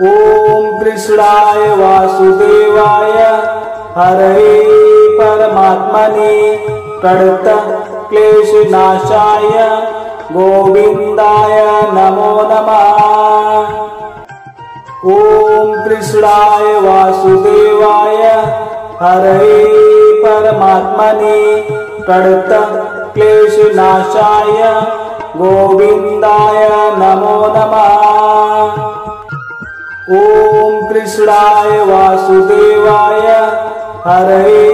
ओम कृष्णाय वासुदेवाय हरये परमात्मने प्रणतक्लेशनाशाय गोविंदाय नमो नमः। ओम कृष्णाय वासुदेवाय हरये परमात्मने प्रणतक्लेशनाशाय गोविंदाय नमो नमः। ओम कृष्णाय वासुदेवाय हरये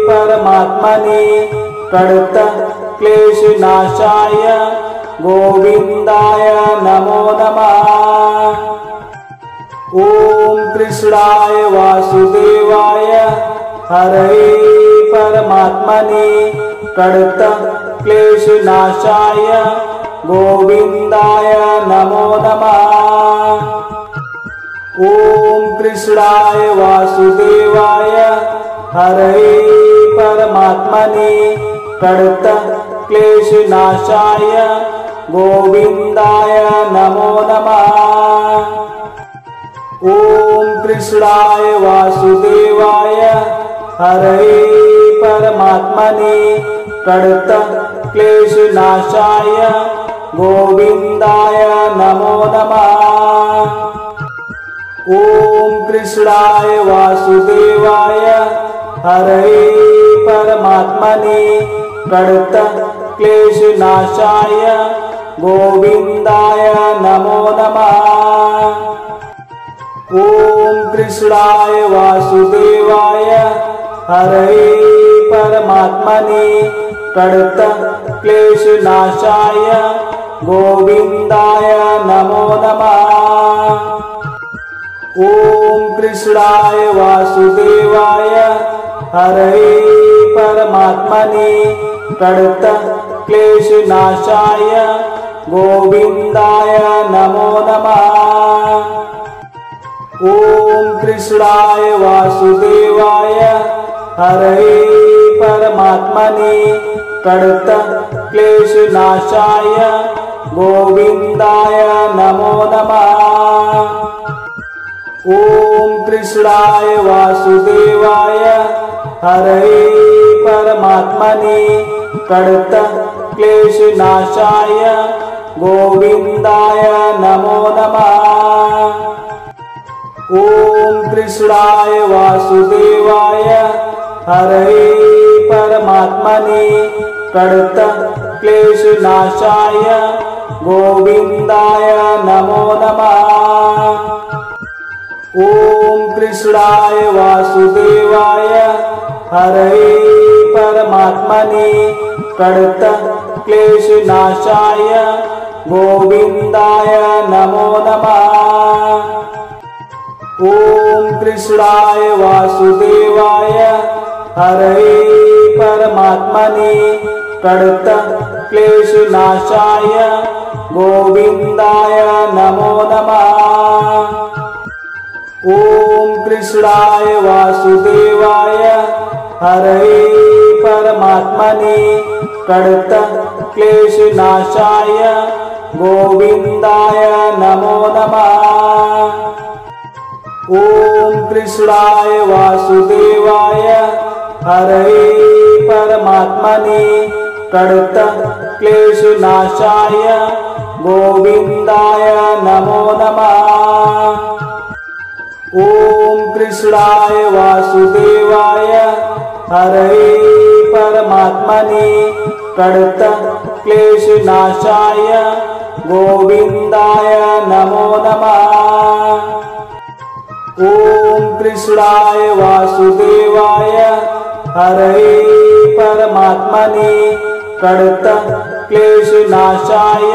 परमात्मने प्रणतक्लेशनाशाय गोविंदाय नमो नमः। ओम कृष्णाय वासुदेवाय हरये परमात्मने प्रणतक्लेशनाशाय गोविंदाय नमो नमः। ओम कृष्णाय वासुदेवाय हरये परमात्मने प्रणतक्लेशनाशाय गोविंदाय नमो नमः। ओम कृष्णाय वासुदेवाय हरये परमात्मने प्रणतक्लेशनाशाय गोविंदाय नमो नमः। ओम कृष्णाय वासुदेवाय हरये परमात्मने प्रणतक्लेशनाशाय गोविंदाय नमो नमः। ओम कृष्णाय वासुदेवाय हरये परमात्मने प्रणतक्लेशनाशाय गोविंदाय नमो नमः। ओम कृष्णाय वासुदेवाय हरये परमात्मने प्रणतक्लेशनाशाय गोविंदाय नमो नमः। ओम कृष्णाय वासुदेवाय हरये परमात्मने प्रणतक्लेशनाशाय गोविंदाय नमो नमः। ओम कृष्णाय वासुदेवाय हरये परमात्मने प्रणतक्लेशनाशाय गोविंदाय नमो नमः। ओम कृष्णाय वासुदेवाय हरये परमात्मने प्रणतक्लेशनाशाय गोविंदाय नमो नमः। ओम कृष्णाय वासुदेवाय हरये परमात्मने प्रणतक्लेशनाशाय गोविंदाय नमो नमः। ओम कृष्णाय वासुदेवाय हरये परमात्मने प्रणतक्लेशनाशाय गोविंदाय नमो नमः। ओम कृष्णाय वासुदेवाय हरये परमात्मने प्रणतक्लेशनाशाय गोविंदाय नमो नमः। ओम कृष्णाय वासुदेवाय हरये परमात्मने प्रणतक्लेशनाशाय गोविंदाय नमो नमः। ओम कृष्णाय वासुदेवाय हरये परमात्मने प्रणतक्लेशनाशाय गोविंदाय नमो नमः। ओम कृष्णाय वासुदेवाय हरये परमात्मने प्रणतक्लेशनाशाय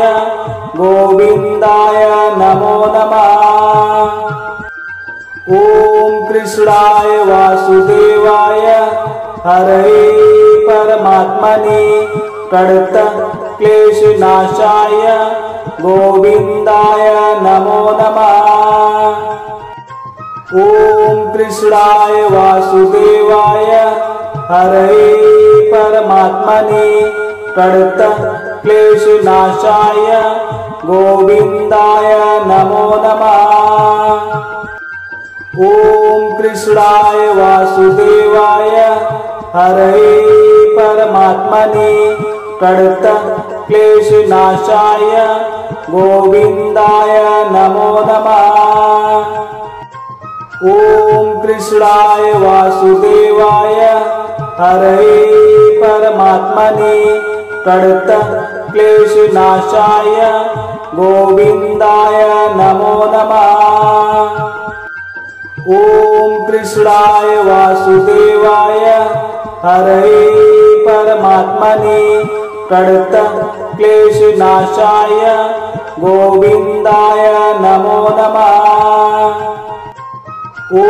गोविंदाय नमो नमः। ओम कृष्णाय वासुदेवाय हरये परमात्मने प्रणतक्लेशनाशाय गोविंदाय नमो नमः। ओम कृष्णाय वासुदेवाय हरये परमात्मने प्रणतक्लेशनाशाय गोविंदाय नमो नमः। कृष्णाय वासुदेवाय हरये परमात्मने प्रणतक्लेशनाशाय गोविन्दाय नमो नमः। ॐ कृष्णाय वासुदेवाय हरये परमात्मने प्रणतक्लेशनाशाय गोविन्दाय नमो नमः। ॐ कृष्णाय वासुदेवाय हरये परमात्मने प्रणतक्लेशनाशाय गोविन्दाय नमो नमः। ॐ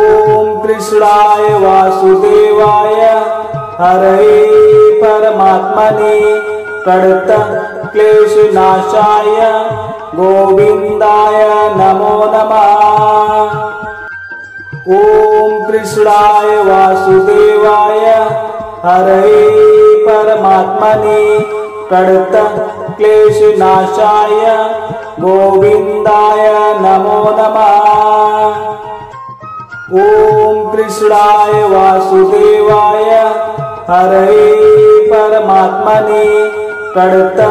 कृष्णाय वासुदेवाय हरये परमात्मने प्रणतक्लेशनाशाय गोविन्दाय नमो नमः। ॐ कृष्णाय वासुदेवाय हरये परमात्मने प्रणतक्लेशनाशाय गोविन्दाय नमो नमः। ॐ कृष्णाय वासुदेवाय हरये परमात्मने प्रणतक्लेशनाशाय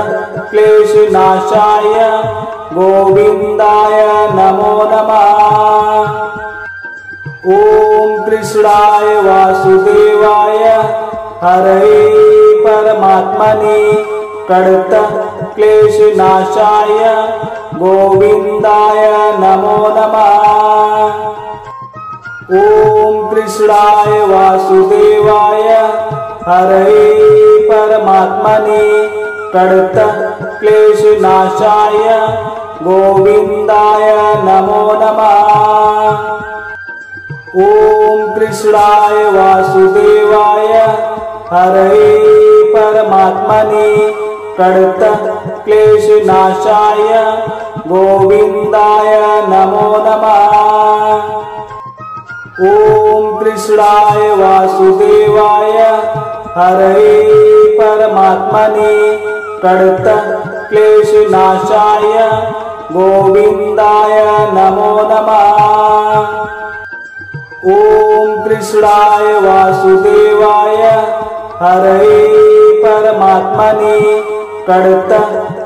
गोविन्दाय नमो नमः। ॐ कृष्णाय वासुदेवाय हरये परमात्मने प्रणतक्लेशनाशाय गोविन्दाय नमो नमः। ॐ कृष्णाय वासुदेवाय हरये परमात्मने प्रणतक्लेशनाशाय गोविन्दाय नमो नमः। ॐ कृष्णाय वासुदेवाय हरये परमात्मने प्रणतक्लेशनाशाय गोविन्दाय नमो नमः। ॐ कृष्णाय वासुदेवाय हरये परमात्मने प्रणतक्लेशनाशाय गोविन्दाय नमो नमः। ॐ कृष्णाय वासुदेवाय हरये परमात्मने प्रणतक्लेशनाशाय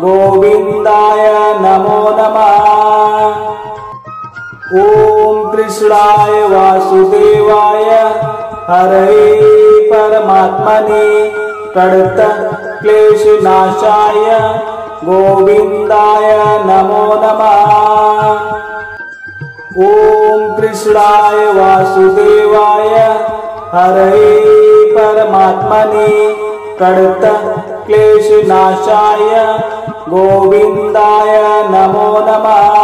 गोविन्दाय नमो नमः। ॐ कृष्णाय वासुदेवाय हरये परमात्मने प्रणतक्लेशनाशाय गोविन्दाय नमो नमः। ॐ कृष्णाय वासुदेवाय हरये परमात्मने प्रणतक्लेशनाशाय गोविन्दाय नमो नमः।